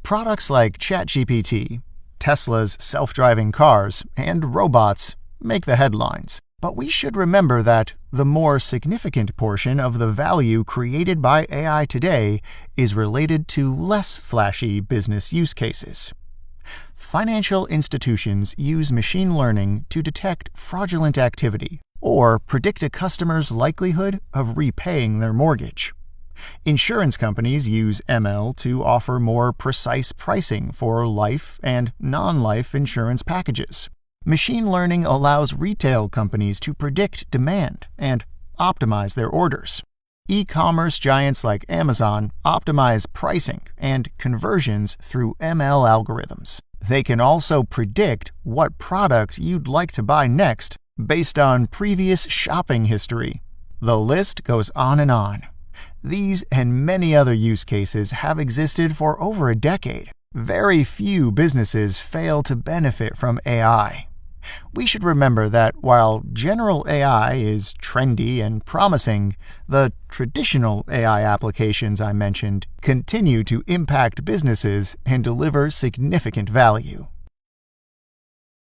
Products like ChatGPT, Tesla's self-driving cars, and robots make the headlines. But we should remember that the more significant portion of the value created by AI today is related to less flashy business use cases. Financial institutions use machine learning to detect fraudulent activity or predict a customer's likelihood of repaying their mortgage. Insurance companies use ML to offer more precise pricing for life and non-life insurance packages. Machine learning allows retail companies to predict demand and optimize their orders. E-commerce giants like Amazon optimize pricing and conversions through ML algorithms. They can also predict what product you'd like to buy next based on previous shopping history. The list goes on and on. These and many other use cases have existed for over a decade. Very few businesses fail to benefit from AI. We should remember that while general AI is trendy and promising, the traditional AI applications I mentioned continue to impact businesses and deliver significant value.